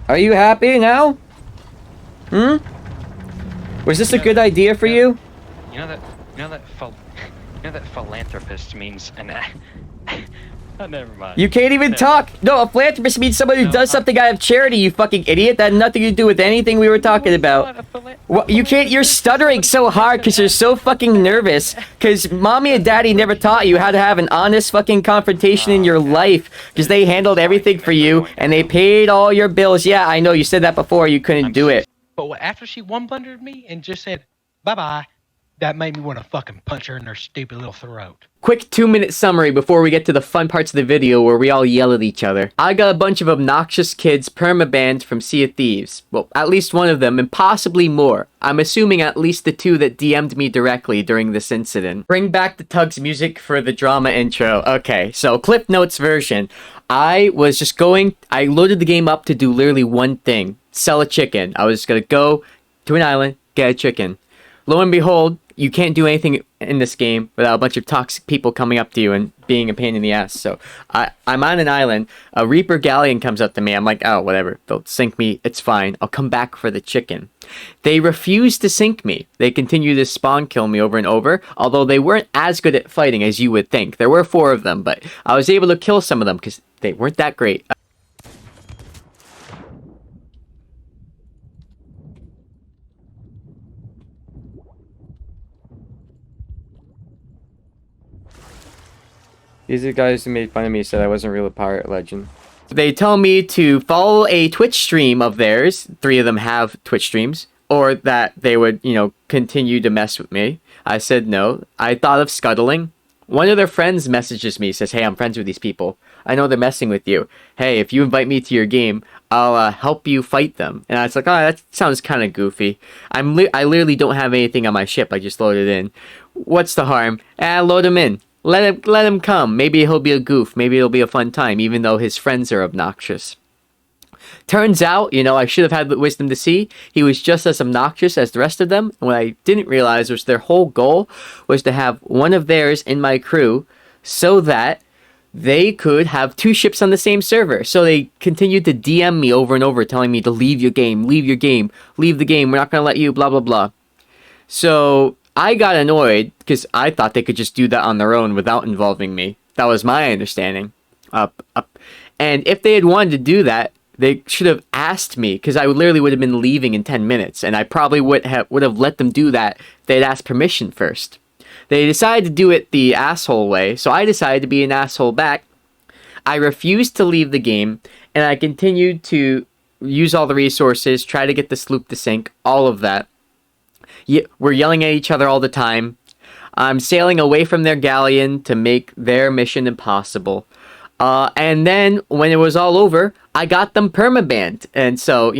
Are you happy now? Hmm? Was this a good idea for you? You know that philanthropist means an oh, never mind. You can't even talk! No, a philanthropist means someone who does something out of charity, you fucking idiot! That had nothing to do with anything we were talking about. Well, you can't- you're stuttering so hard because you're so fucking nervous. Because mommy and daddy never taught you how to have an honest fucking confrontation in your life. Because they handled everything for you, and they paid all your bills. Yeah, I know, you said that before, you couldn't do it. But after she one-blundered me and just said, bye-bye, that made me want to fucking punch her in her stupid little throat. Quick 2-minute summary before we get to the fun parts of the video where we all yell at each other. I got a bunch of obnoxious kids permabanned from Sea of Thieves. Well, at least one of them, and possibly more. I'm assuming at least the 2 that DM'd me directly during this incident. Bring back the Tugs music for the drama intro. Okay, so Cliff Notes version. I loaded the game up to do literally one thing. Sell a chicken. I was gonna go to an island, get a chicken. Lo and behold, you can't do anything in this game without a bunch of toxic people coming up to you and being a pain in the ass. So I'm on an island. A Reaper galleon comes up to me. I'm like, oh, whatever. They'll sink me. It's fine. I'll come back for the chicken. They refuse to sink me. They continue to spawn kill me over and over, although they weren't as good at fighting as you would think. There were 4 of them, but I was able to kill some of them because they weren't that great. These are the guys who made fun of me, said I wasn't really a pirate legend. They tell me to follow a Twitch stream of theirs. 3 of them have Twitch streams. Or that they would, continue to mess with me. I said no. I thought of scuttling. One of their friends messages me, says, hey, I'm friends with these people. I know they're messing with you. Hey, if you invite me to your game, I'll help you fight them. And I was like, oh, that sounds kind of goofy. I literally don't have anything on my ship. I just loaded in. What's the harm? Load him in. Let him come. Maybe he'll be a goof. Maybe it'll be a fun time, even though his friends are obnoxious. Turns out, I should have had the wisdom to see, he was just as obnoxious as the rest of them. And what I didn't realize was their whole goal was to have one of theirs in my crew so that they could have 2 ships on the same server. So they continued to DM me over and over, telling me to leave your game, leave your game, leave the game. We're not going to let you, blah, blah, blah. So I got annoyed because I thought they could just do that on their own without involving me. That was my understanding. And if they had wanted to do that, they should have asked me, because I literally would have been leaving in 10 minutes, and I probably would have let them do that if they'd asked permission first. They decided to do it the asshole way, so I decided to be an asshole back. I refused to leave the game, and I continued to use all the resources, try to get the sloop to sink, all of that. We're yelling at each other all the time. I'm sailing away from their galleon to make their mission impossible. And then, when it was all over, I got them permabanned. And so,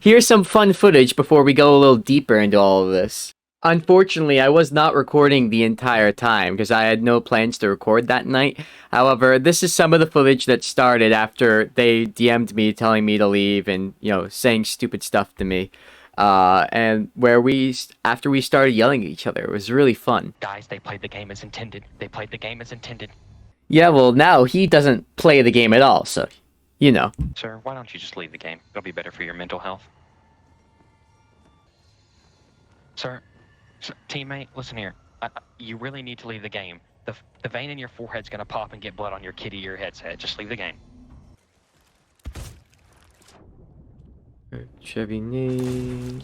here's some fun footage before we go a little deeper into all of this. Unfortunately, I was not recording the entire time because I had no plans to record that night. However, this is some of the footage that started after they DM'd me telling me to leave and, saying stupid stuff to me. And after we started yelling at each other, it was really fun. Guys, they played the game as intended. They played the game as intended. Yeah, well, now he doesn't play the game at all, so, Sir, why don't you just leave the game? It'll be better for your mental health. Sir, teammate, listen here. You really need to leave the game. The vein in your forehead's gonna pop and get blood on your kitty ear headset. Just leave the game. Chevy need.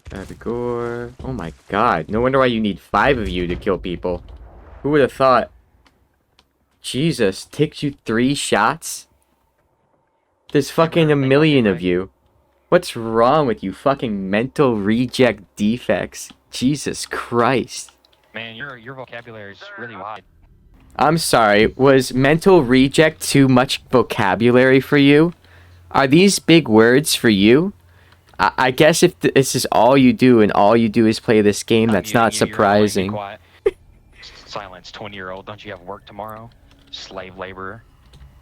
Albigor. Oh my god. No wonder why you need 5 of you to kill people. Who would have thought? Jesus, takes you 3 shots? There's fucking a million of you. What's wrong with you fucking mental reject defects? Jesus Christ. Man, your vocabulary is really wide. I'm sorry, was mental reject too much vocabulary for you? Are these big words for you? I guess if this is all you do and all you do is play this game, that's not surprising. Silence, 20-year-old. Don't you have work tomorrow? Slave laborer.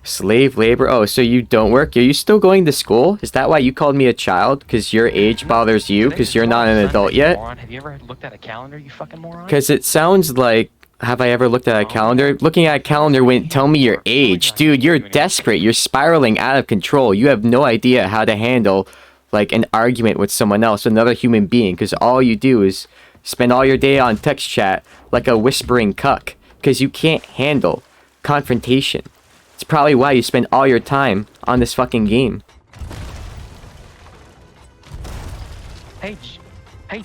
Slave labor? Oh, so you don't work? Are you still going to school? Is that why you called me a child? Because your age bothers you? Because you're not an adult yet? Have you ever looked at a calendar, you fucking moron? Because it sounds like have I ever looked at a calendar? Looking at a calendar wouldn't tell me your age. Dude, you're desperate. You're spiraling out of control. You have no idea how to handle, like, an argument with someone else, another human being, because all you do is spend all your day on text chat like a whispering cuck, because you can't handle confrontation. It's probably why you spend all your time on this fucking game. Hey,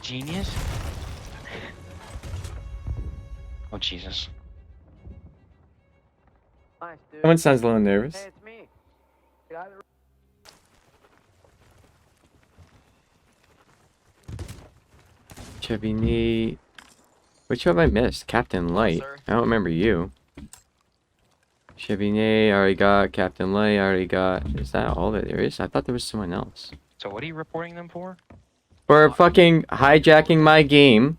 genius. Oh, Jesus. Someone sounds a little nervous. Hey, it's me. Chevy Neat. Which one have I missed? Captain Light. I don't remember you. Chevy Neat, I already got. Captain Light, I already got. Is that all that there is? I thought there was someone else. So what are you reporting them for? For fucking hijacking my game.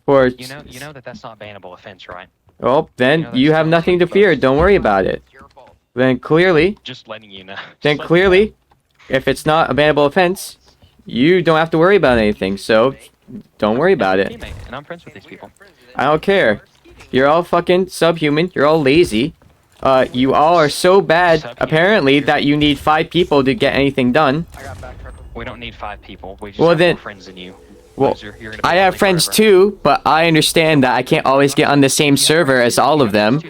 For... You know that that's not a bannable offense, right? Oh, then that's you have not nothing to fear. Don't worry about it. Then clearly... Just letting you know. Then clearly, if it's not a bannable offense, you don't have to worry about anything, so don't worry about it. Teammate, and I'm friends with these people. I don't care. You're all fucking subhuman. You're all lazy. You all are so bad, apparently, that you need 5 people to get anything done. We don't need 5 people. We just Well, have then- more friends than you. Well, Loser, you're gonna be I have lonely friends forever. too, but I understand that I can't always get on the same server as all of them.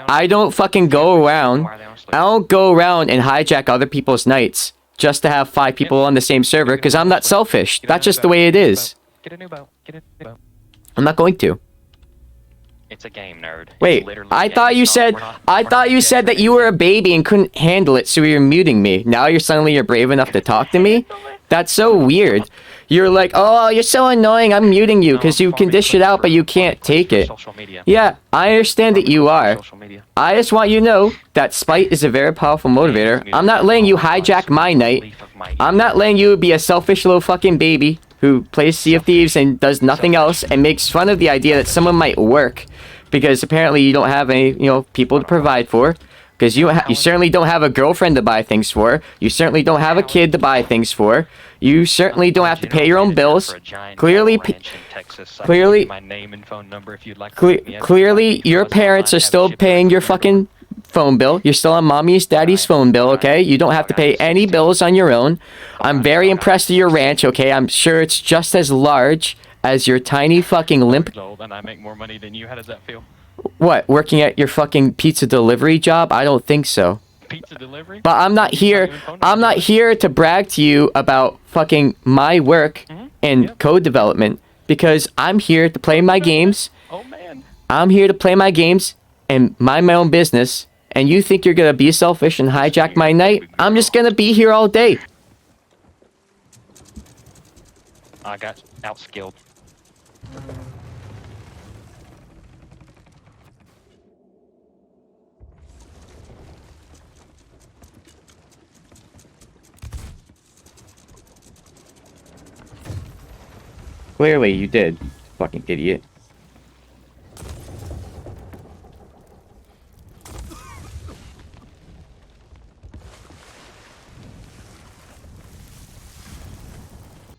I don't fucking go around. I don't go around and hijack other people's nights just to have 5 people on the same server, because I'm not selfish. That's just the way it is. Get a new bow. Get a new bow. I'm not going to. It's a game, nerd. It's Wait, literally a I game. thought It's you not- said we're not- I we're thought not you said that you were a baby and couldn't handle it, so you're muting me. Now you're brave enough to talk to me? That's so weird. You're like, oh, you're so annoying. I'm muting you because you can dish it out, but you can't take it. Social media. Yeah, I understand that you are. Social media. I just want you to know that spite is a very powerful motivator. I'm not letting you hijack my night. I'm not letting you be a selfish little fucking baby who plays Sea of Thieves and does nothing else and makes fun of the idea that someone might work because apparently you don't have any, people to provide for. Because you certainly don't have a girlfriend to buy things for. You certainly don't have a kid to buy things for. You certainly don't have to pay your own bills. Clearly, my name and phone number if you'd like. clearly, your parents are still paying your fucking phone bill. You're still on mommy's, daddy's phone bill, okay? You don't have to pay any bills on your own. I'm very impressed with your ranch, okay? I'm sure it's just as large as your tiny fucking limp... And I make more money than you. How does that feel? What, working at your fucking pizza delivery job? I don't think so. Pizza delivery? But I'm not here to brag to you about fucking my work and code development because I'm here to play my games. Oh man. I'm here to play my games and mind my own business. And you think you're gonna be selfish and hijack my night? I'm just gonna be here all day. I got outskilled. Clearly you did, fucking idiot.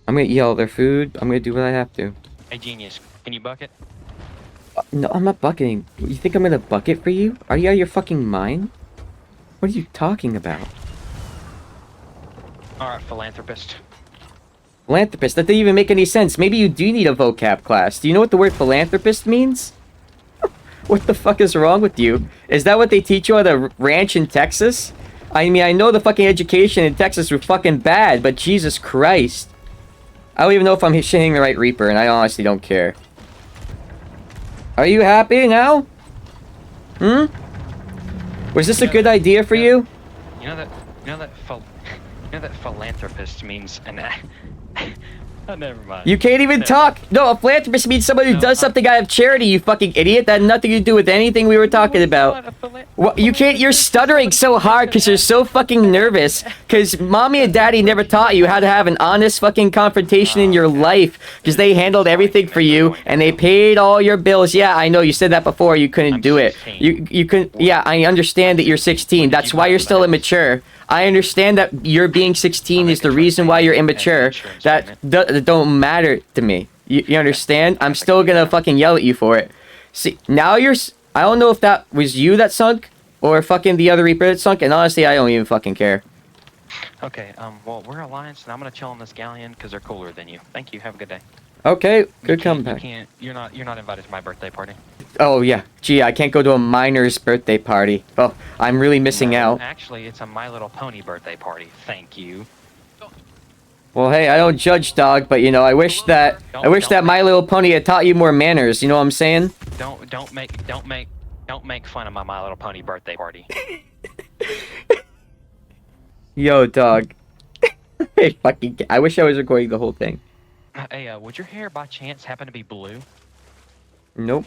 I'm gonna eat all their food. I'm gonna do what I have to. Hey genius, can you bucket? No, I'm not bucketing. You think I'm gonna bucket for you? Are you out of your fucking mind? What are you talking about? Alright, philanthropist. Philanthropist? That didn't even make any sense. Maybe you do need a vocab class. Do you know what the word philanthropist means? What the fuck is wrong with you? Is that what they teach you at a ranch in Texas? I mean, I know the fucking education in Texas was fucking bad, but Jesus Christ. I don't even know if I'm hitting the right Reaper, and I honestly don't care. Are you happy now? Was this a good idea for you? You know that philanthropist means an oh, never mind. You can't even talk. No, a philanthropist means somebody who does something out of charity, you fucking idiot. That had nothing to do with anything we were talking about. What, you can't, you're stuttering so hard because you're so fucking nervous. Because mommy and daddy never taught you how to have an honest fucking confrontation in your life. Because they handled everything for you and they paid all your bills. Yeah, I know, you said that before, you couldn't do it. You couldn't, yeah, I understand that you're 16. That's why you're still immature. I understand that your being 16 is the reason why you're immature. That don't matter to me. You understand? I'm still gonna fucking yell at you for it. See, now you're I don't know if that was you that sunk or fucking the other Reaper that sunk, and honestly, I don't even fucking care. Okay, well, we're Alliance, and I'm gonna chill on this galleon because they're cooler than you. Thank you. Have a good day. Okay, good comeback. You're not invited to my birthday party. Oh yeah, gee, I can't go to a miner's birthday party. Oh, I'm really missing out. Actually, it's a My Little Pony birthday party. Thank you. Well, hey, I don't judge, dog, but you know, I wish that My Little Pony had taught you more manners. You know what I'm saying? Don't make fun of my My Little Pony birthday party. Yo, dog. Hey, fucking. I wish I was recording the whole thing. Hey, would your hair by chance happen to be blue? Nope.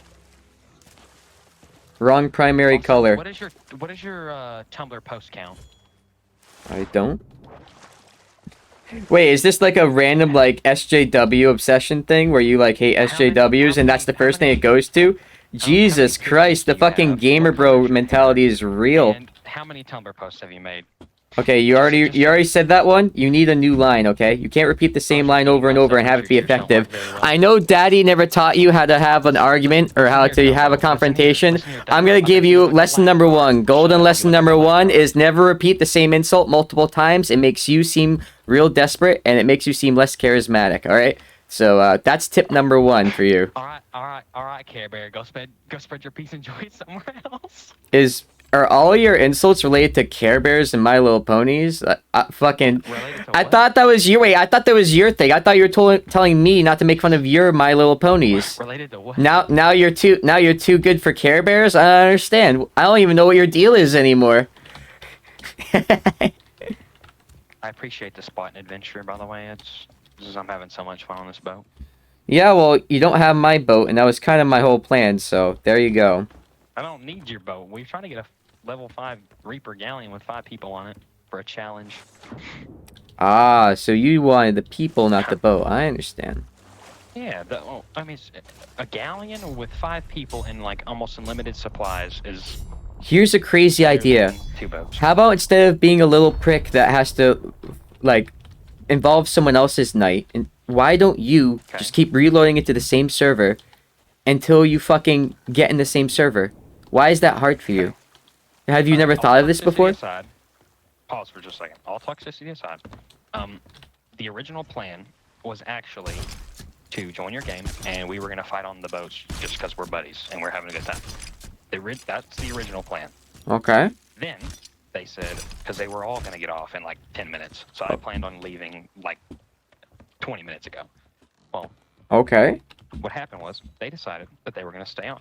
Wrong primary Also, color. What is your Tumblr post count? I don't. Wait, is this like a random like SJW obsession thing where you like hate SJWs and that's the first thing it goes to? Jesus Christ, the fucking gamer bro mentality is real. And how many Tumblr posts have you made? Okay, you already said that one. You need a new line, okay? You can't repeat the same line over and over and have it be effective. I know Daddy never taught you how to have an argument or how to have a confrontation. I'm gonna give you lesson number 1. Golden lesson number 1 is never repeat the same insult multiple times. It makes you seem real desperate and it makes you seem less charismatic. All right. So that's tip number 1 for you. All right, Care Bear. Go spread your peace and joy somewhere else. Are all your insults related to Care Bears and My Little Ponies? Fucking. I thought that was your I thought that was your thing. I thought you were telling me not to make fun of your My Little Ponies. Related to what? Now you're too good for Care Bears. I don't understand. I don't even know what your deal is anymore. I appreciate the spot and adventure, by the way. I'm having so much fun on this boat. Yeah, well, you don't have my boat, and that was kind of my whole plan. So there you go. I don't need your boat. We're trying to get a level 5 Reaper galleon with 5 people on it for a challenge. Ah, so you wanted the people, not the boat. I understand. Yeah, a galleon with 5 people and like almost unlimited supplies is. Here's a crazy idea. 2 boats. How about instead of being a little prick that has to, like, involve someone else's night, and why don't you just keep reloading into the same server until you fucking get in the same server? Why is that hard for you? Have you never thought of this before? Aside, pause for just a second. All toxicity aside, the original plan was actually to join your game, and we were gonna fight on the boats just because we're buddies and we're having a good time. That's the original plan. Okay. Then they said, because they were all gonna get off in like 10 minutes, so I planned on leaving like 20 minutes ago. Well. Okay. What happened was they decided that they were gonna stay on.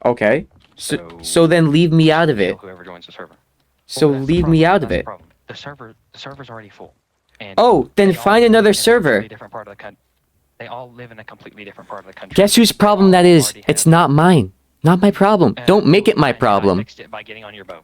Okay. So then leave me out of it. Whoever joins the server. So leave me out of it. The server's already full. And oh, then find another server. They all live in a completely different part of the country. Guess whose problem that is? It's not mine. Not my problem. Don't make it my problem. I fixed it by getting on your boat.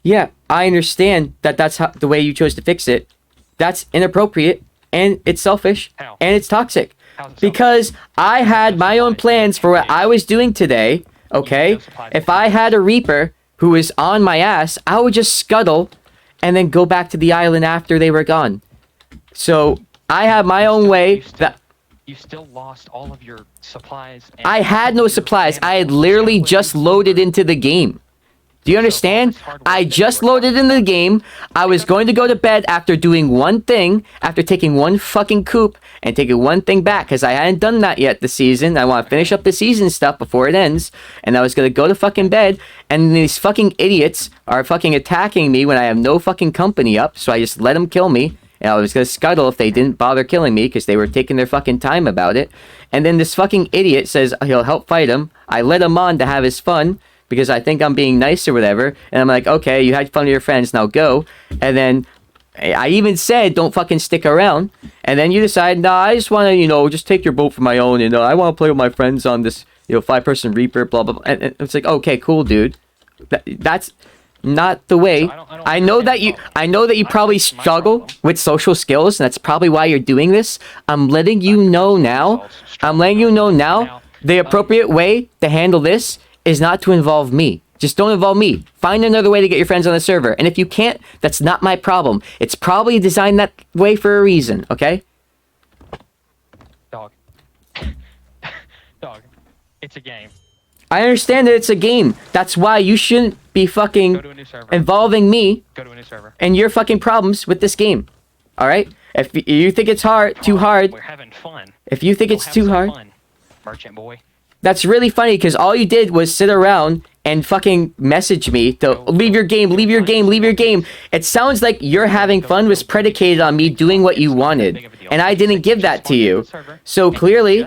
Yeah, I understand that that's the way you chose to fix it. That's inappropriate, and it's selfish, and it's toxic. Because I had my own plans for what I was doing today, okay? If I had a Reaper who was on my ass, I would just scuttle and then go back to the island after they were gone. So, I had my own way that... You still lost all of your supplies. I had no supplies. I had literally just loaded into the game. Do you understand? I just loaded into the game. I was going to go to bed after doing one thing, after taking one fucking coup and taking one thing back, because I hadn't done that yet this season. I want to finish up the season stuff before it ends, and I was going to go to fucking bed, and these fucking idiots are fucking attacking me when I have no fucking company up, so I just let them kill me, and I was going to scuttle if they didn't bother killing me, because they were taking their fucking time about it, and then this fucking idiot says he'll help fight him. I let him on to have his fun, because I think I'm being nice or whatever, and I'm like, okay, you had fun with your friends, now go. And then I even said, don't fucking stick around. And then you decide, nah, I just want to, just take your boat for my own, and I want to play with my friends on this, 5-person Reaper, blah, blah, blah. And it's like, okay, cool, dude. That's not the way. So I know that you probably struggle with social skills, and that's probably why you're doing this. I'm letting you know now. The appropriate way to handle this is not to involve me. Just don't involve me. Find another way to get your friends on the server. And if you can't, that's not my problem. It's probably designed that way for a reason, okay? Dog. Dog. It's a game. I understand that it's a game. That's why you shouldn't be Go fucking to a new server. involving me Go to a new server. and your fucking problems with this game. All right? If you think it's too hard, We're having fun. if you think Go it's have too some hard, fun, merchant boy. that's really funny because all you did was sit around and fucking message me to leave your game, leave your game, leave your game. It sounds like your having fun was predicated on me doing what you wanted, and I didn't give that to you. So clearly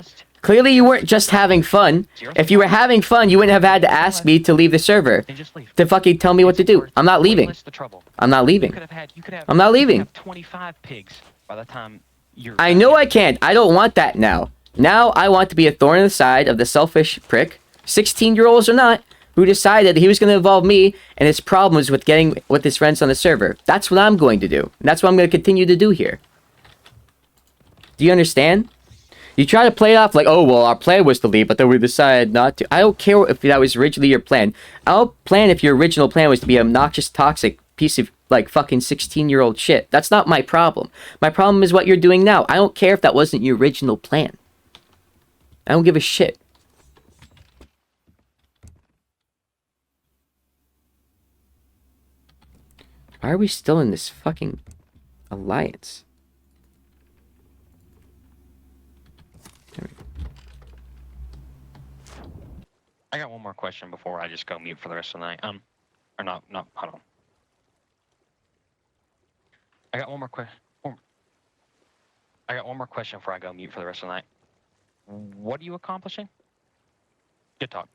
you weren't just having fun. If you were having fun, you wouldn't have had to ask me to leave the server Then just leave. to fucking tell me what to do. I'm not leaving. What's the trouble? I'm not You leaving. could have I'm not leaving. You could have 25 pigs by the time you're. I know I can't. I don't want that now. Now I want to be a thorn in the side of the selfish prick, 16-year-olds or not, who decided he was going to involve me and his problems with getting with his friends on the server. That's what I'm going to do. And that's what I'm going to continue to do here. Do you understand? You try to play it off like, oh, well, our plan was to leave, but then we decided not to. I don't care if that was originally your plan. I'll plan if your original plan was to be an obnoxious, toxic piece of, like, fucking 16-year-old shit. That's not my problem. My problem is what you're doing now. I don't care if that wasn't your original plan. I don't give a shit. Why are we still in this fucking alliance? I got one more question before I just go mute for the rest of the night. Or not. Hold on. I got one more question. I got one more question before I go mute for the rest of the night. What are you accomplishing? Good talk.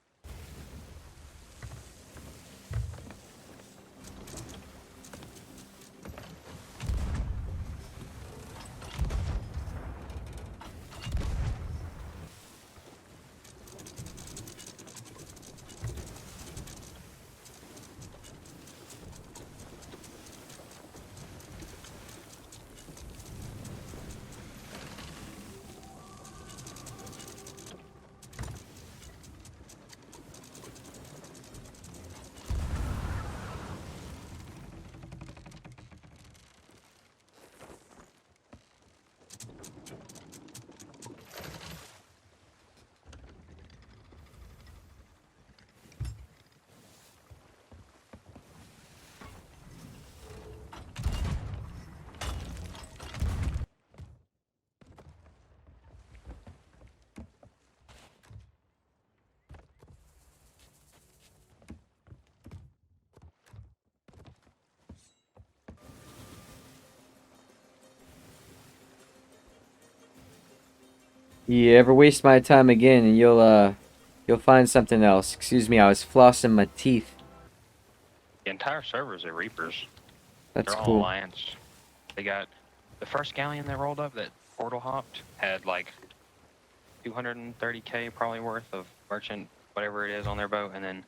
You ever waste my time again and you'll find something else. Excuse me, I was flossing my teeth. The entire servers are Reapers. That's They're all cool. Alliance. They got the first galleon that rolled up that portal hopped had like 230k probably worth of merchant whatever it is on their boat, and then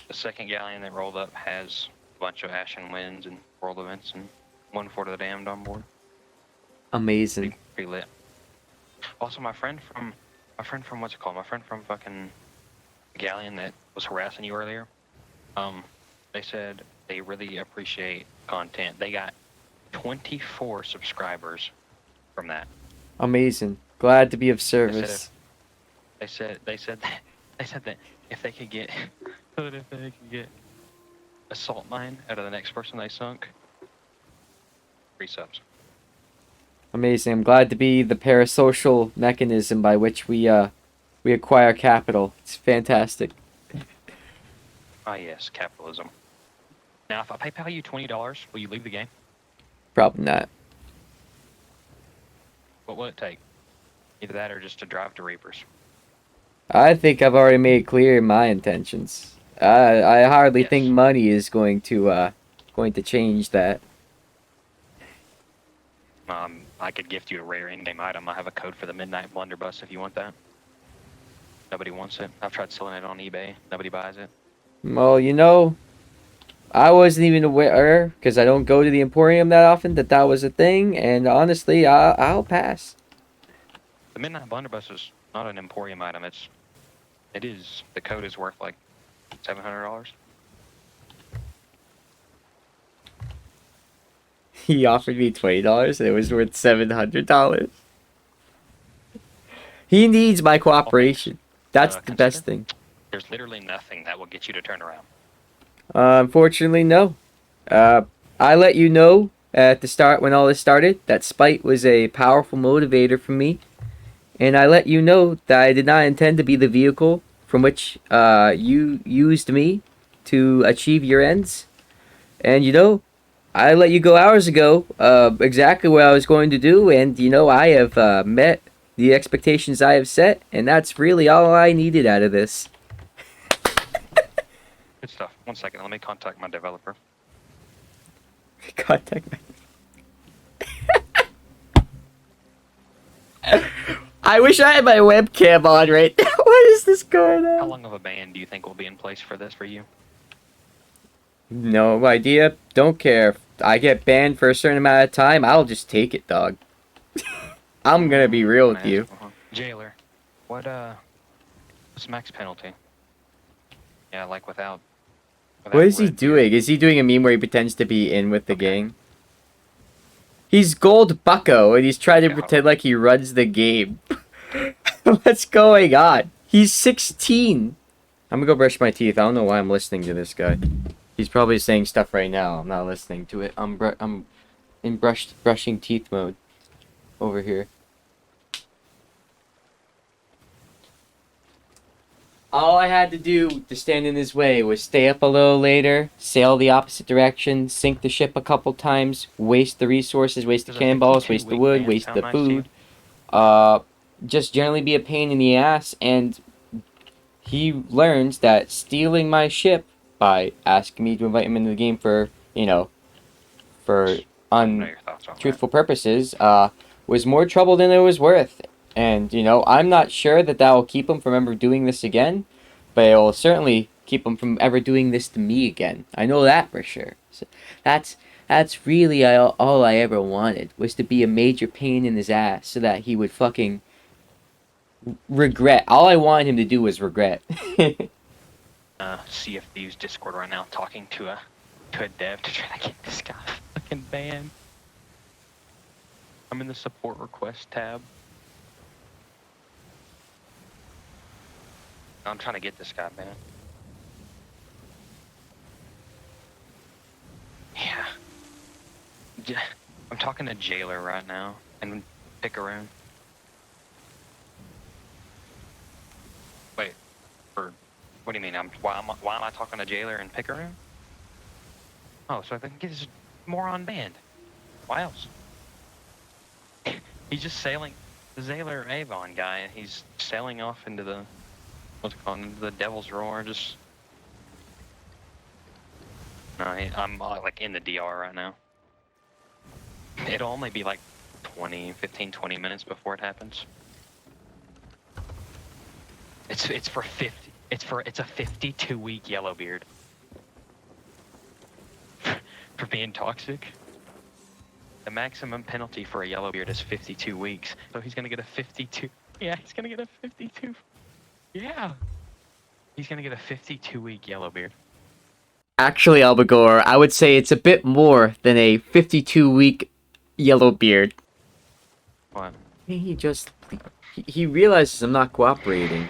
the second galleon that rolled up has a bunch of Ashen Winds and world events and one Fort of the Damned on board. Amazing. Pretty lit. Also, my friend from what's it called? My friend from fucking galleon that was harassing you earlier. They said they really appreciate content. They got 24 subscribers from that. Amazing. Glad to be of service. They said that if they could get a salt mine out of the next person they sunk, 3 subs. Amazing. I'm glad to be the parasocial mechanism by which we acquire capital. It's fantastic. Ah yes, capitalism. Now, if I PayPal you $20, will you leave the game? Probably not. What will it take? Either that or just to drive to Reapers. I think I've already made clear my intentions. I hardly Yes. think money is going to change that. I could gift you a rare in-game item. I have a code for the Midnight Blunderbuss if you want that. Nobody wants it. I've tried selling it on eBay. Nobody buys it. Well, you know, I wasn't even aware, because I don't go to the Emporium that often, that was a thing, and honestly, I'll pass. The Midnight Blunderbuss is not an Emporium item. It is. The code is worth like $700. He offered me $20 and it was worth $700. He needs my cooperation. That's the best thing. There's literally nothing that will get you to turn around. Unfortunately, no. I let you know at the start when all this started that spite was a powerful motivator for me, and I let you know that I did not intend to be the vehicle from which you used me to achieve your ends. And you know, I let you go hours ago, exactly what I was going to do, and you know, I have met the expectations I have set, and that's really all I needed out of this. Good stuff. 1 second, let me contact my developer. Contact me. I wish I had my webcam on right now. What is this going on? How long of a ban do you think will be in place for this for you? No idea. Don't care. If I get banned for a certain amount of time, I'll just take it, dog. I'm gonna be real with you. Jailer, what's max penalty? Yeah, like without What is he words. doing? Is he doing a meme where he pretends to be in with the gang? He's Gold Bucko, and he's trying to pretend like he runs the game. What's going on? He's 16. I'm gonna go brush my teeth. I don't know why I'm listening to this guy. He's probably saying stuff right now. I'm not listening to it. I'm in brushing teeth mode over here. All I had to do to stand in his way was stay up a little later, sail the opposite direction, sink the ship a couple times, waste the resources, waste the cannonballs, waste the wood, waste the food. Just generally be a pain in the ass, and he learns that stealing my ship by asking me to invite him into the game for, you know, for untruthful purposes, was more trouble than it was worth. And, you know, I'm not sure that will keep him from ever doing this again, but it will certainly keep him from ever doing this to me again. I know that for sure. So that's really all I ever wanted, was to be a major pain in his ass so that he would fucking regret. All I wanted him to do was regret. Sea of Thieves Discord right now, talking to a dev to try to get this guy fucking banned. I'm in the support request tab. I'm trying to get this guy banned. Yeah. I'm talking to Jailer right now and Pickaroon. Wait, what do you mean? Why am I talking to Jailer and Pickaroon? Oh, so I can get this moron banned. Why else? He's just sailing, the Zaler Avon guy, and he's sailing off into the, what's it called, into the Devil's Roar, just... No, I'm like in the DR right now. It'll only be like 15, 20 minutes before it happens. It's for 50. It's a 52-week Yellowbeard. For being toxic. The maximum penalty for a Yellowbeard is 52 weeks. So he's gonna get a 52. Yeah, he's gonna get a 52. Yeah. He's gonna get a 52-week Yellowbeard. Actually, Albigor, I would say it's a bit more than a 52-week Yellowbeard. What? He realizes I'm not cooperating.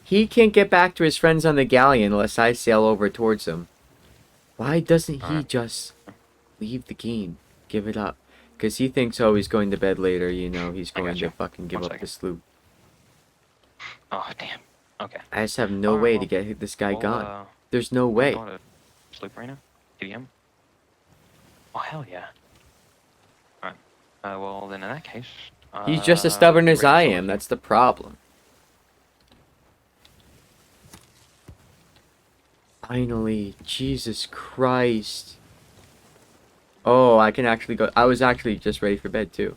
He can't get back to his friends on the galleon unless I sail over towards him. Why doesn't he just leave the game? Give it up. Because he thinks, oh, he's going to bed later, you know, he's going to fucking give up the sloop. Oh, damn. Okay. I just have no way to get this guy gone. There's no way. Sloop right now? TDM? Oh, hell yeah. Alright. Well, then in that case... He's just as stubborn as I am, that's the problem. Finally, Jesus Christ. Oh, I can actually go. I was actually just ready for bed, too.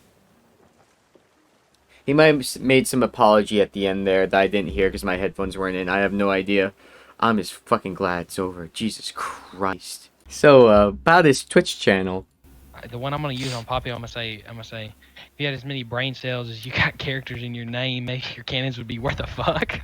He might have made some apology at the end there that I didn't hear because my headphones weren't in. I have no idea. I'm just fucking glad it's over. Jesus Christ. So, about his Twitch channel. The one I'm gonna use on Poppy, I'm gonna say, if you had as many brain cells as you got characters in your name, maybe your cannons would be worth a fuck.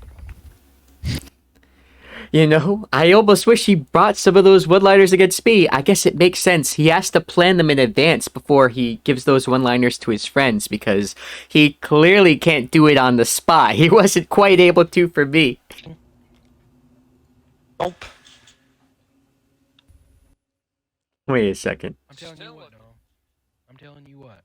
You know, I almost wish he brought some of those one-liners against me. I guess it makes sense. He has to plan them in advance before he gives those one-liners to his friends because he clearly can't do it on the spot. He wasn't quite able to for me. Nope. Wait a second. I'm telling you what, dog. I'm telling you what.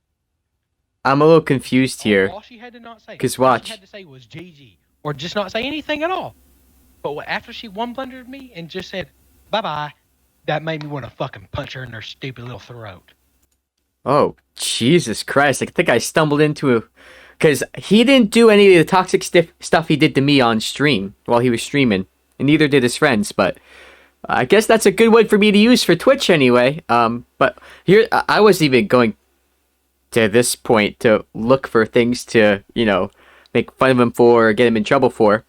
I'm a little confused here. All she had to not say. 'Cause All watch. she had to say was GG, or just not say anything at all. But after she one blundered me and just said bye bye, that made me want to fucking punch her in her stupid little throat. Oh, Jesus Christ. I think I stumbled into a... Because he didn't do any of the toxic stuff he did to me on stream while he was streaming. And neither did his friends, but... I guess that's a good one for me to use for Twitch anyway. But here, I was even going to this point to look for things to, you know, make fun of him for or get him in trouble for.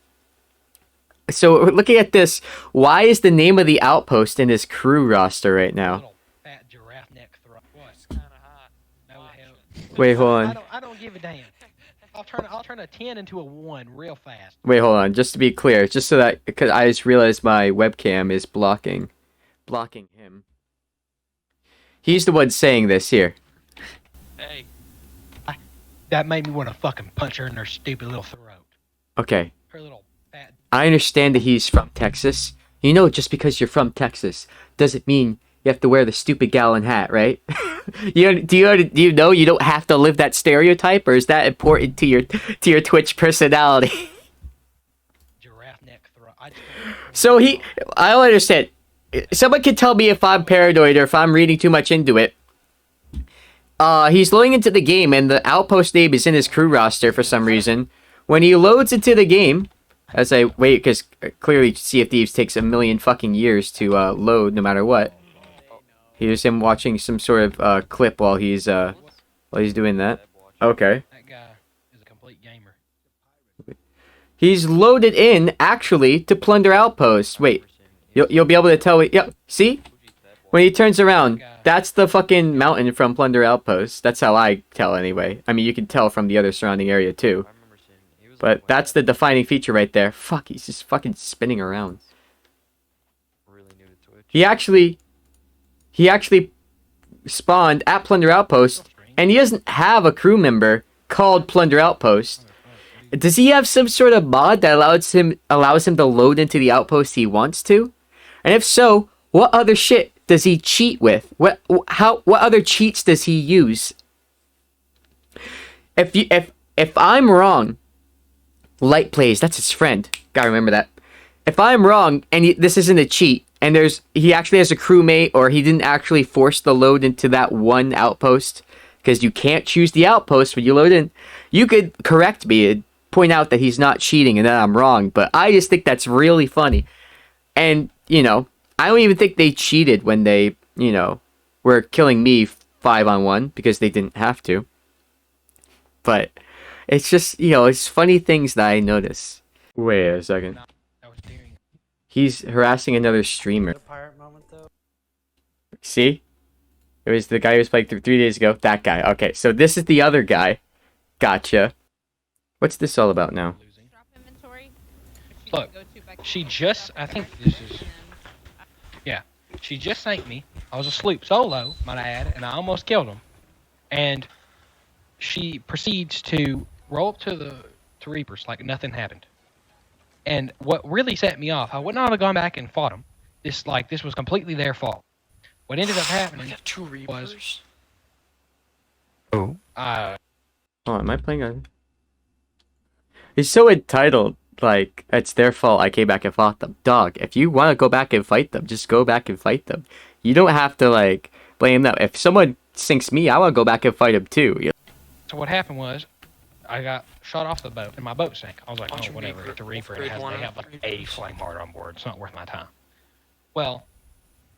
So, looking at this, why is the name of the outpost in his crew roster right now? Little fat giraffe neck throat. What? It's kind of hot. No hell. Wait, hold on. I don't give a damn. I'll turn a 10 into a 1 real fast. Wait, hold on. Just to be clear, just so that, because I just realized my webcam is blocking him. He's the one saying this here. Hey. That made me want to fucking punch her in her stupid little throat. Okay. Her little fat. I understand that he's from Texas. You know, just because you're from Texas doesn't mean you have to wear the stupid gallon hat, right? Do you know you don't have to live that stereotype, or is that important to your Twitch personality? Giraffe neck throat. So I don't understand. Someone can tell me if I'm paranoid or if I'm reading too much into it. He's loading into the game, and the outpost name is in his crew roster for some reason. When he loads into the game, as I wait, because clearly Sea of Thieves takes a million fucking years to load, no matter what. Here's him watching some sort of clip while he's doing that. Okay. That guy is a complete gamer. He's loaded in actually to plunder outposts. Wait, you'll be able to tell. Yep. See, when he turns around, that's the fucking mountain from Plunder Outpost. That's how I tell anyway. I mean, you can tell from the other surrounding area too. But that's the defining feature right there. Fuck, he's just fucking spinning around. He actually spawned at Plunder Outpost, and he doesn't have a crew member called Plunder Outpost. Does he have some sort of mod that allows him to load into the outpost he wants to? And if so, what other shit does he cheat with? What other cheats does he use? If I'm wrong, Light Plays, that's his friend. Gotta remember that. If I'm wrong and this isn't a cheat, and he actually has a crewmate, or he didn't actually force the load into that one outpost, because you can't choose the outpost when you load in, you could correct me and point out that he's not cheating and that I'm wrong, but I just think that's really funny. And, you know, I don't even think they cheated when they, you know, were killing me 5-on-1, because they didn't have to. But it's just, you know, it's funny things that I notice. Wait a second. He's harassing another streamer. See? It was the guy who was playing 3 days ago. That guy. Okay, so this is the other guy. Gotcha. What's this all about now? Look, she just, I think this is, yeah, she just thanked me. I was asleep solo, might I add, and I almost killed him. And she proceeds to roll up to Reapers like nothing happened. And what really set me off, I would not have gone back and fought him. This was completely their fault. What ended up happening was... Oh. Oh, am I playing on... He's so entitled, like, it's their fault I came back and fought them. Dog, if you want to go back and fight them, just go back and fight them. You don't have to, like, blame them. If someone sinks me, I want to go back and fight them too. You know? So what happened was, I got shot off the boat, and my boat sank. I was like, oh, whatever, it's a Reaper, and they have like a flame heart on board. It's not worth my time. Well,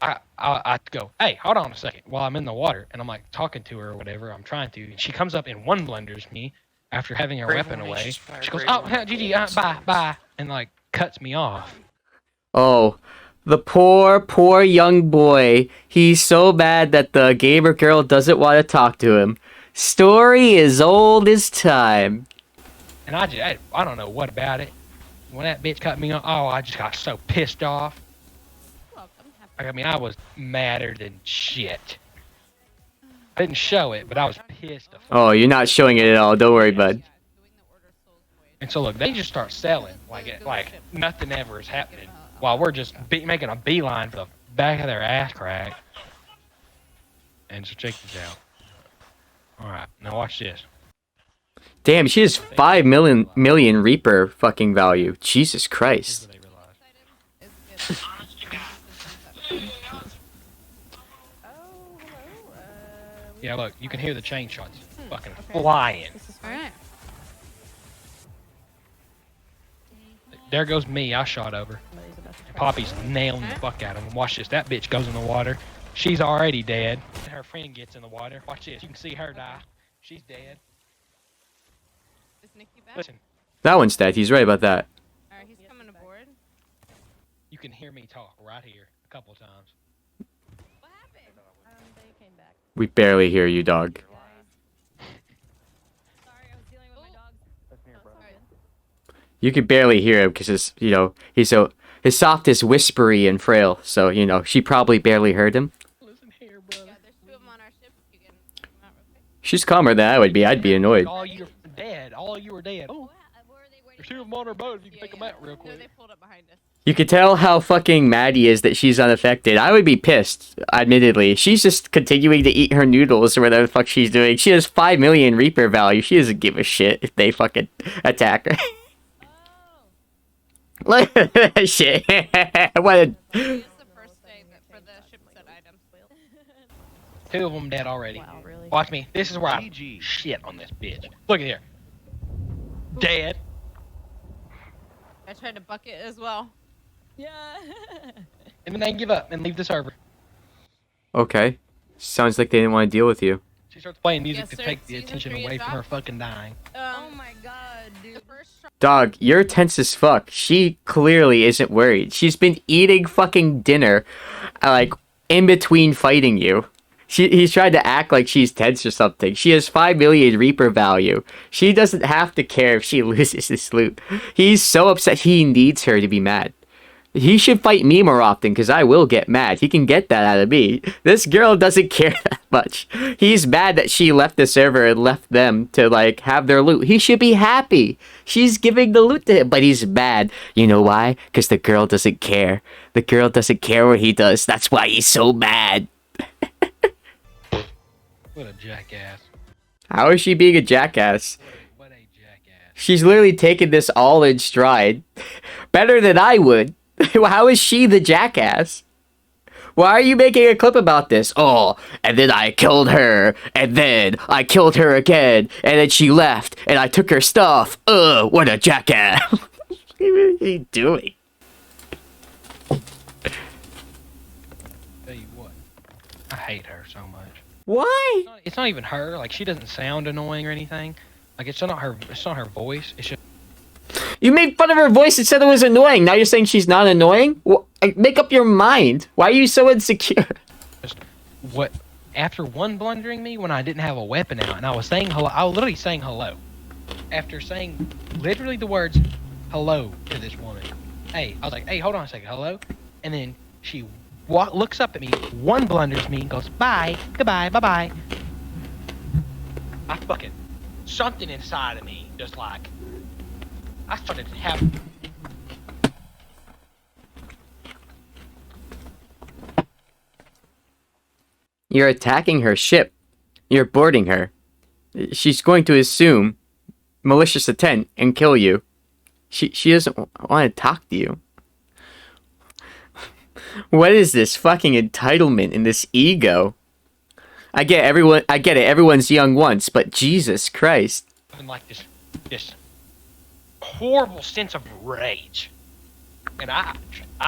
I go, hey, hold on a second, while I'm in the water, and I'm like talking to her or whatever, I'm trying to, and she comes up and one blunders me after having her weapon away. She goes, oh, GG, bye, and like cuts me off. Oh, the poor young boy. He's so bad that the gamer girl doesn't want to talk to him. Story as old as time. And I don't know what about it. When that bitch cut me off, oh, I just got so pissed off. I mean, I was madder than shit. I didn't show it, but I was pissed off. Oh, you're not showing it at all. Don't worry, bud. And so look, they just start selling like nothing ever is happening. while we're just making a beeline for the back of their ass crack. And so check this out. Alright, now watch this. Damn, she has 5 million Reaper fucking value. Jesus Here's Christ. what they realize. Yeah, look, you can hear the chain shots fucking flying. Alright. There goes me, I shot over. Poppy's nailing the fuck out of him. Watch this, that bitch goes in the water. She's already dead. And her friend gets in the water. Watch this, you can see her die. She's dead. Is Nikki back? Listen, That one's dead. He's right about that. Alright, he's coming aboard. you can hear me talk right here a couple of times. What happened? They came back. We barely hear you, dog. Sorry, I was dealing with my dogs. Oh, sorry. You could barely hear him because his, you know, his soft is whispery and frail. So, you know, she probably barely heard him. Listen here, brother. Yeah, there's 2 of them on our ship. You can come out real quick. She's calmer than I would be. I'd be annoyed. All you were dead. All you were dead. Oh, Where are they waiting? there's 2 of them on our boat. If you can take them out real No, quick. they pulled up behind us. You could tell how fucking mad he is that she's unaffected. I would be pissed, admittedly. She's just continuing to eat her noodles or whatever the fuck she's doing. She has 5 million Reaper value. She doesn't give a shit if they fucking attack her. Oh. Look at that shit. What a... Use the first day for the ship set items. 2 of them dead already. Wow, really? Watch me. This is where I shit on this bitch. Look at here. Dead. I tried to bucket as well. Yeah. And then they give up and leave the server. Okay. Sounds like they didn't want to deal with you. She starts playing music Yes, to sir. take the Season attention 3 is away from her up. fucking dying. Oh my god, The dude. first try. Dog, you're tense as fuck. She clearly isn't worried. She's been eating fucking dinner, like, in between fighting you. He's tried to act like she's tense or something. She has 5 million Reaper value. She doesn't have to care if she loses this loot. He's so upset he needs her to be mad. He should fight me more often, because I will get mad. He can get that out of me. This girl doesn't care that much. He's mad that she left the server and left them to, like, have their loot. He should be happy. She's giving the loot to him, but he's mad. You know why? Because the girl doesn't care. The girl doesn't care what he does. That's why he's so mad. What a jackass. How is she being a jackass? What a jackass. She's literally taken this all in stride. Better than I would. How is she the jackass? Why are you making a clip about this? Oh, and then I killed her, and then I killed her again, and then she left, and I took her stuff. Ugh, what a jackass. What are you doing? Tell you what. I hate her so much. Why? It's not even her. Like, she doesn't sound annoying or anything. Like, it's not her voice. It's just You made fun of her voice and said it was annoying. Now you're saying she's not annoying? Well, make up your mind. Why are you so insecure? what. After one blundering me when I didn't have a weapon out, and I was saying hello. I was literally saying hello. After saying literally the words hello to this woman. Hey, I was like, hey, hold on a second, hello? And then she looks up at me, one blunders me, and goes, bye, goodbye, bye-bye. I fucking, something inside of me just like, I started to have. You're attacking her ship. You're boarding her. She's going to assume malicious intent and kill you. She doesn't want to talk to you. What is this fucking entitlement and this ego? I get it. Everyone's young once, but Jesus Christ. And like this horrible sense of rage. And I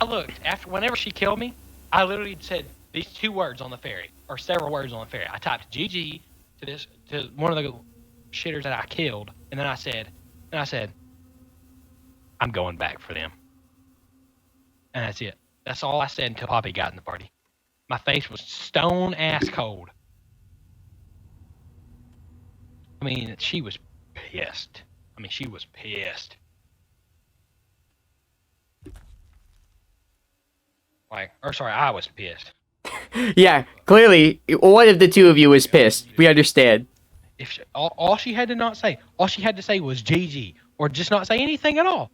looked after whenever she killed me, I literally said these 2 words on the ferry, or several words on the ferry. I typed GG to one of the shitters that I killed, and then I said, I'm going back for them. And that's it. That's all I said until Poppy got in the party. My face was stone ass cold. I mean, she was pissed. She was pissed. I was pissed. Yeah, clearly, one of the 2 of you is pissed. We understand. If all she had to say was GG, or just not say anything at all.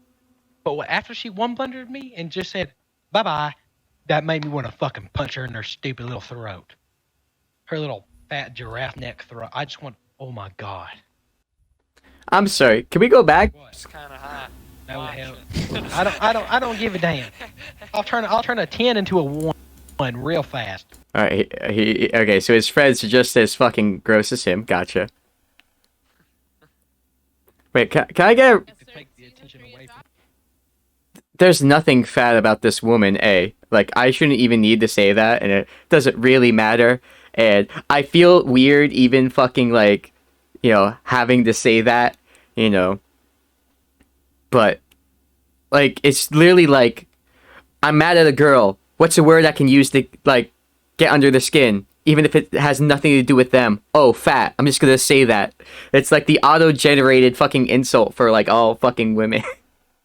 But after she one blundered me and just said, Bye-bye. That made me want to fucking punch her in her stupid little throat. Her little fat giraffe neck throat. I just want... Oh, my God. I'm sorry. Can we go back? It's kind of high. That would Watch help. it. I don't give a damn. I'll turn a 10 into a 1 real fast. All right. Okay. So his friends are just as fucking gross as him. Gotcha. Wait. Can I get? To take the attention away from... There's nothing fat about this woman. Like I shouldn't even need to say that, and it doesn't really matter. And I feel weird even fucking like, having to say that, But like it's literally like I'm mad at a girl. What's a word I can use to like get under the skin, even if it has nothing to do with them? Oh, fat. I'm just gonna say that. It's like the auto-generated fucking insult for like all fucking women.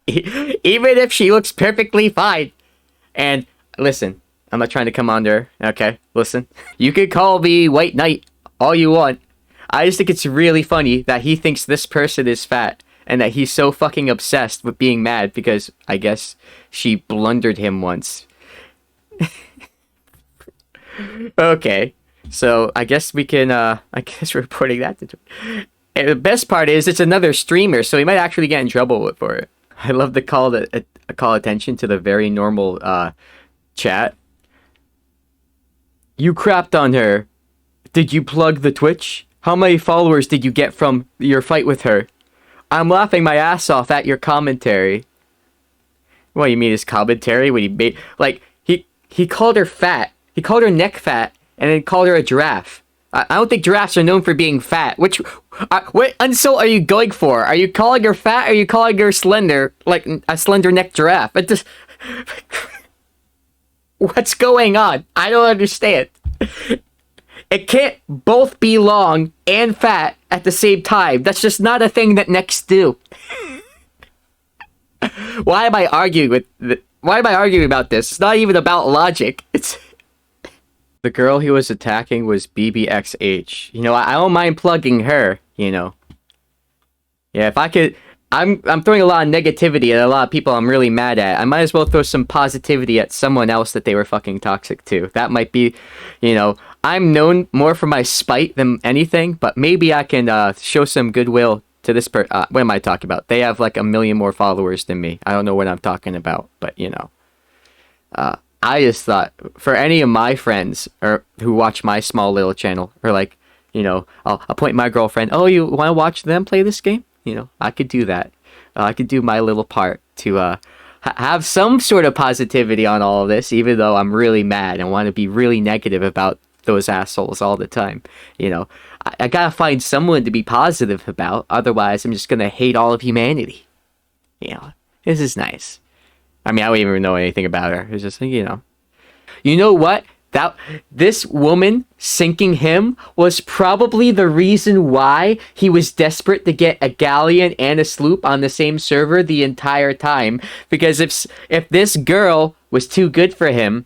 Even if she looks perfectly fine. And listen, I'm not trying to come on her. Okay, listen. You could call me White Knight all you want. I just think it's really funny that he thinks this person is fat and that he's so fucking obsessed with being mad because I guess she blundered him once. Okay, so I guess we can, I guess we're putting that to... And the best part is it's another streamer, so he might actually get in trouble for it. I love to call attention to the very normal chat. You crapped on her. Did you plug the Twitch? How many followers did you get from your fight with her? I'm laughing my ass off at your commentary. What you mean his commentary? When he made he called her fat. He called her neck fat, and then called her a giraffe. I don't think giraffes are known for being fat. What insult are you going for? Are you calling her fat? Or are you calling her slender, like a slender neck giraffe? It just... What's going on? I don't understand. It can't both be long and fat at the same time. That's just not a thing that necks do. Why am I arguing about this? It's not even about logic. It's... The girl he was attacking was BBXH. I don't mind plugging her, Yeah, if I could... I'm throwing a lot of negativity at a lot of people I'm really mad at. I might as well throw some positivity at someone else that they were fucking toxic to. That might be, I'm known more for my spite than anything, but maybe I can show some goodwill to this what am I talking about? They have like 1 million more followers than me. I don't know what I'm talking about, but I just thought for any of my friends or who watch my small little channel, or like, I'll point my girlfriend, oh, you want to watch them play this game? I could do that. I could do my little part to have some sort of positivity on all of this, even though I'm really mad and want to be really negative about those assholes all the time. I gotta find someone to be positive about, otherwise I'm just gonna hate all of humanity. This is nice. I mean, I don't even know anything about her. It's just, You know what? This woman sinking him was probably the reason why he was desperate to get a galleon and a sloop on the same server the entire time. Because if this girl was too good for him,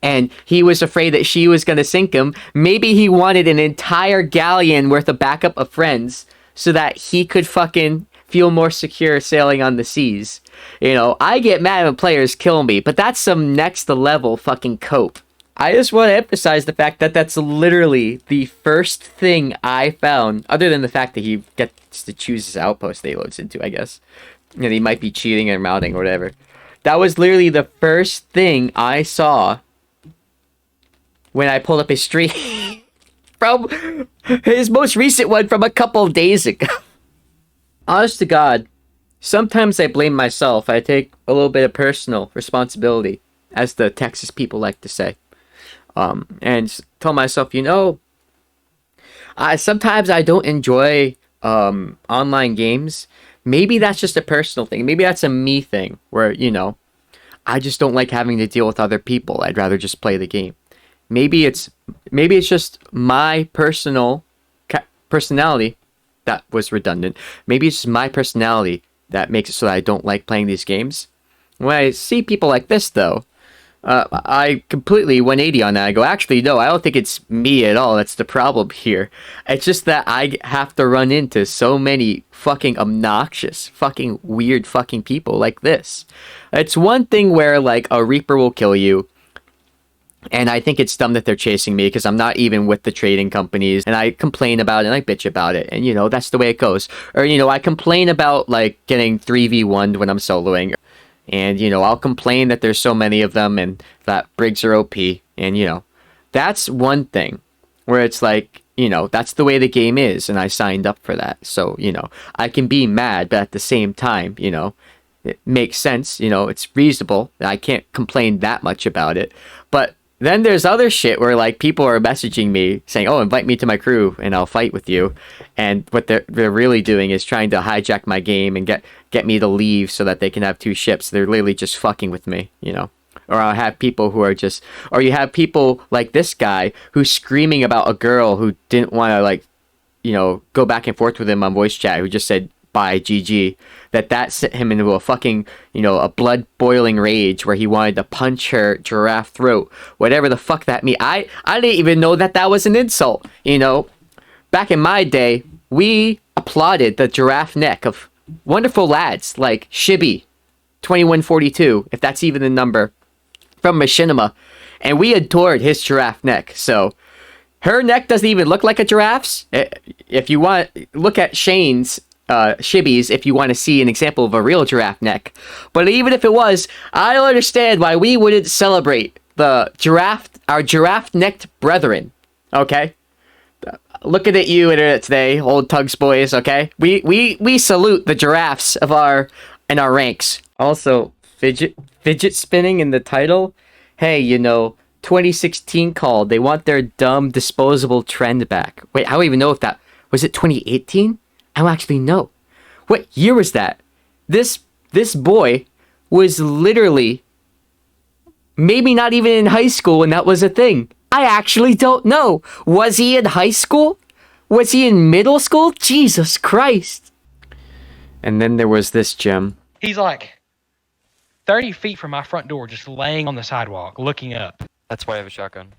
and he was afraid that she was going to sink him, maybe he wanted an entire galleon worth of backup of friends so that he could fucking feel more secure sailing on the seas. I get mad when players kill me, but that's some next level fucking cope. I just want to emphasize the fact that that's literally the first thing I found, other than the fact that he gets to choose his outpost that he loads into, I guess. And he might be cheating or mounting or whatever. That was literally the first thing I saw when I pulled up his stream from his most recent one from a couple of days ago. Honest to God, sometimes I blame myself. I take a little bit of personal responsibility, as the Texas people like to say. And tell myself, sometimes I don't enjoy online games. Maybe that's just a personal thing. Maybe that's a me thing where, I just don't like having to deal with other people. I'd rather just play the game. Maybe it's just my personality. That was redundant. Maybe it's just my personality that makes it so that I don't like playing these games. When I see people like this, though, I completely 180 on that. I go, actually, no, I don't think it's me at all. That's the problem here. It's just that I have to run into so many fucking obnoxious, fucking weird fucking people like this. It's one thing where, like, a Reaper will kill you, and I think it's dumb that they're chasing me because I'm not even with the trading companies, and I complain about it and I bitch about it, and, you know, that's the way it goes. Or, you know, I complain about, like, getting 3v1'd when I'm soloing. And, you know, I'll complain that there's so many of them and that Briggs are OP. And, you know, that's one thing where it's like, you know, that's the way the game is. And I signed up for that. So, you know, I can be mad, but at the same time, you know, it makes sense. You know, it's reasonable. I can't complain that much about it. But then there's other shit where, like, people are messaging me saying, oh, invite me to my crew and I'll fight with you. And what they're really doing is trying to hijack my game and get me to leave so that they can have 2 ships. They're literally just fucking with me, you know. Or I'll have people who are just... Or you have people like this guy who's screaming about a girl who didn't want to, like, you know, go back and forth with him on voice chat, who just said, bye, GG. That sent him into a fucking, you know, a blood-boiling rage where he wanted to punch her giraffe throat. Whatever the fuck that means. I didn't even know that was an insult, you know. Back in my day, we applauded the giraffe neck of wonderful lads like Shibby 2142, if that's even the number, from Machinima, and we adored his giraffe neck. So her neck doesn't even look like a giraffe's. If you want, look at Shane's Shibby's if you want to see an example of a real giraffe neck. But even if it was, I don't understand why we wouldn't celebrate our giraffe-necked brethren. Okay? Looking at you, internet today, old Tugs boys, okay? We salute the giraffes in our ranks. Also, fidget spinning in the title. Hey, you know, 2016 called. They want their dumb disposable trend back. Wait, I don't even know if that was it 2018? I don't actually know. What year was that? This boy was literally maybe not even in high school when that was a thing. I actually don't know. Was he in high school? Was he in middle school? Jesus Christ. And then there was this gem. He's like 30 feet from my front door, just laying on the sidewalk, looking up. That's why I have a shotgun.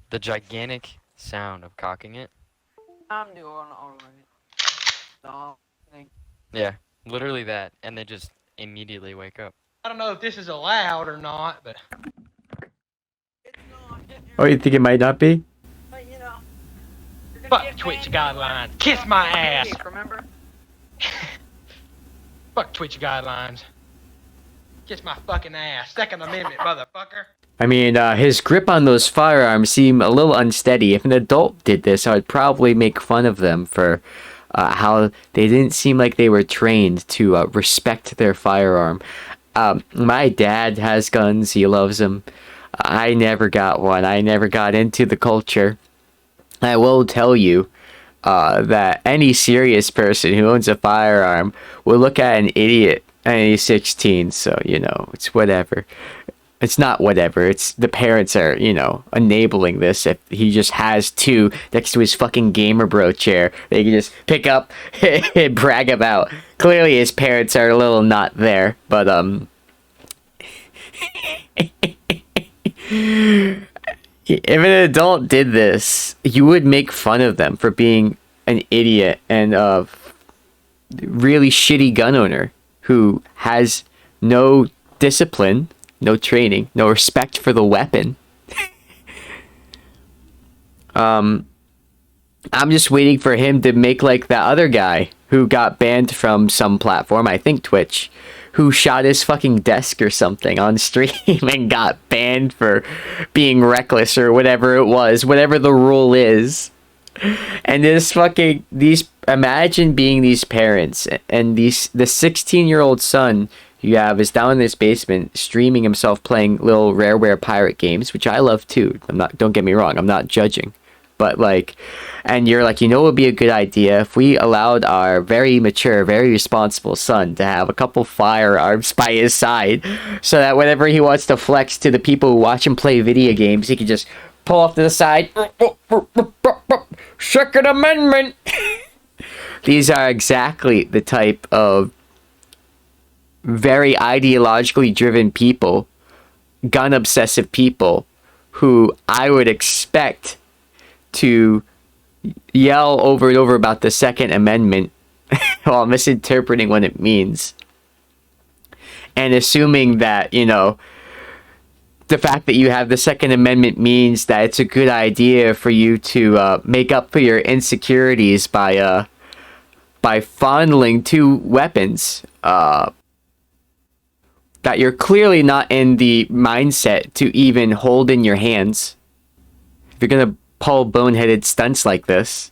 The gigantic sound of cocking it. I'm doing alright. Yeah, literally that. And they just immediately wake up. I don't know if this is allowed or not, but... Oh, you think it might not be? But you know, Fuck Twitch guidelines. Kiss my ass. remember? Fuck Twitch guidelines. Kiss my fucking ass. Second Amendment, motherfucker. I mean, his grip on those firearms seemed a little unsteady. If an adult did this, I would probably make fun of them for how they didn't seem like they were trained to respect their firearm. My dad has guns. He loves them. I never got one. I never got into the culture. I will tell you that any serious person who owns a firearm will look at an idiot and he's 16, so, you know, it's whatever. It's not whatever. It's the parents are, you know, enabling this. If he just has 2 next to his fucking gamer bro chair, they can just pick up and brag about. Clearly his parents are a little not there, but, if an adult did this, you would make fun of them for being an idiot and a really shitty gun owner who has no discipline, no training, no respect for the weapon. I'm just waiting for him to make like that other guy who got banned from some platform, I think Twitch, who shot his fucking desk or something on stream and got banned for being reckless or whatever it was, whatever the rule is. And imagine being these parents and the 16-year-old son you have is down in this basement streaming himself playing little Rareware pirate games, which I love too. Don't get me wrong, I'm not judging. But like, and you're like, you know what would be a good idea if we allowed our very mature, very responsible son to have a couple firearms by his side so that whenever he wants to flex to the people who watch him play video games, he can just pull off to the side. Second Amendment! These are exactly the type of very ideologically driven people gun obsessive people who I would expect to yell over and over about the Second Amendment while misinterpreting what it means. And assuming that, you know, the fact that you have the Second Amendment means that it's a good idea for you to make up for your insecurities by fondling two weapons that you're clearly not in the mindset to even hold in your hands. If you're gonna pull boneheaded stunts like this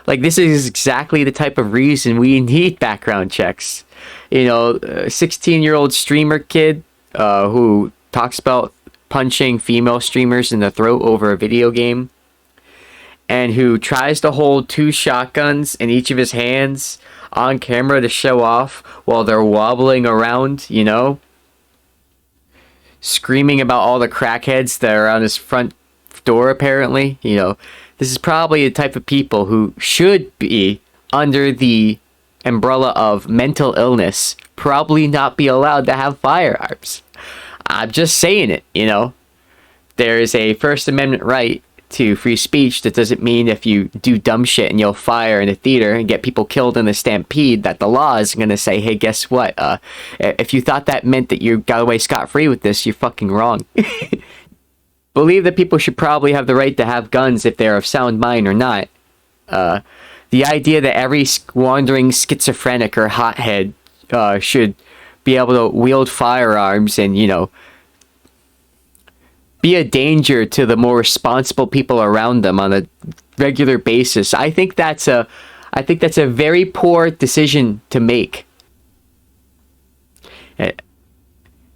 is exactly the type of reason we need background checks. You know, a 16-year-old streamer kid who talks about punching female streamers in the throat over a video game, and who tries to hold two shotguns in each of his hands on camera to show off while they're wobbling around, you know, screaming about all the crackheads that are on his front door, apparently. You know, this is probably the type of people who should be under the umbrella of mental illness, probably not be allowed to have firearms. I'm just saying it, you know. There is a First Amendment right to free speech. That doesn't mean if you do dumb shit and you'll fire in a theater and get people killed in a stampede that the law is going to say, hey, guess what? If you thought that meant that you got away scot-free with this, you're fucking wrong. Believe that people should probably have the right to have guns if they're of sound mind or not. The idea that every wandering schizophrenic or hothead should be able to wield firearms and, you know, be a danger to the more responsible people around them on a regular basis. I think that's a very poor decision to make.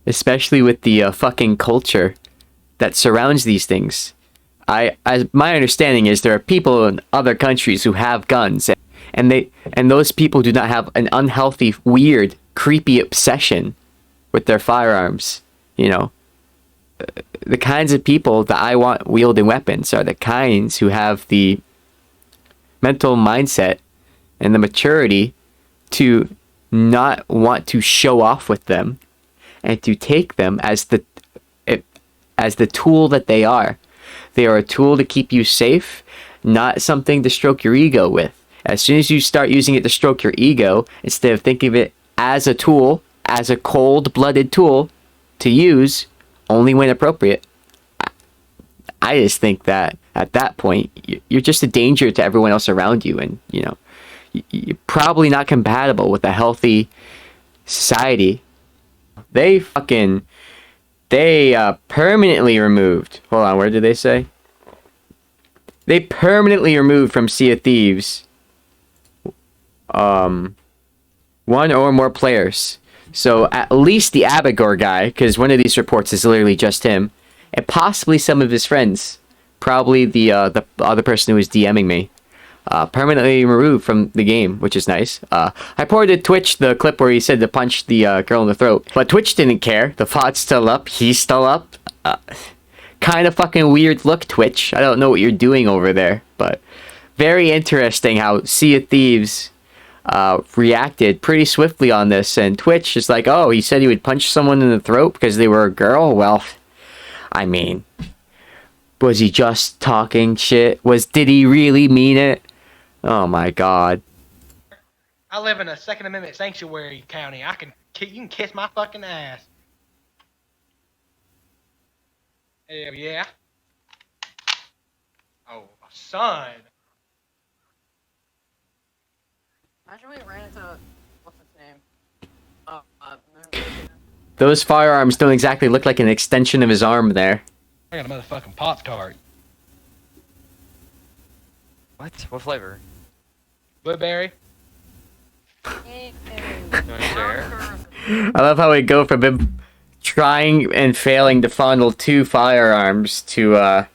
Especially with the fucking culture that surrounds these things. As my understanding is, there are people in other countries who have guns, and those people do not have an unhealthy, weird, creepy obsession with their firearms. You know, the kinds of people that I want wielding weapons are the kinds who have the mental mindset and the maturity to not want to show off with them and to take them as the tool that they are. They are a tool to keep you safe, not something to stroke your ego with. As soon as you start using it to stroke your ego, instead of thinking of it as a tool, as a cold-blooded tool to use only when appropriate, I just think that at that point, you're just a danger to everyone else around you, and, you know, you're probably not compatible with a healthy society. They permanently removed. Hold on, where did they say? They permanently removed from Sea of Thieves one or more players. So at least the Albigor guy, because one of these reports is literally just him, and possibly some of his friends, probably the other person who was DMing me, permanently removed from the game, which is nice. I forwarded to Twitch the clip where he said to punch the girl in the throat, but Twitch didn't care. The VOD's still up. He's still up. Kind of fucking weird look, Twitch. I don't know what you're doing over there, but very interesting how Sea of Thieves reacted pretty swiftly on this, and Twitch is like, oh, he said he would punch someone in the throat because they were a girl? Well, I mean, was he just talking shit? Did he really mean it? Oh my god. I live in a Second Amendment sanctuary county. You can kiss my fucking ass. Hell yeah. Oh, son. Imagine we ran into what's his name? Those firearms don't exactly look like an extension of his arm there. I got a motherfucking Pop-Tart. What? What flavor? Blueberry. You wanna share? I love how we go from him trying and failing to fondle two firearms to, I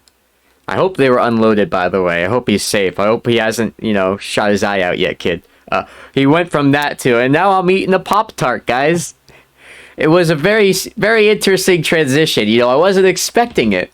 hope they were unloaded, by the way. I hope he's safe. I hope he hasn't, you know, shot his eye out yet, kid. He went from that to, and now I'm eating a Pop-Tart, guys. It was a very, very interesting transition. You know, I wasn't expecting it.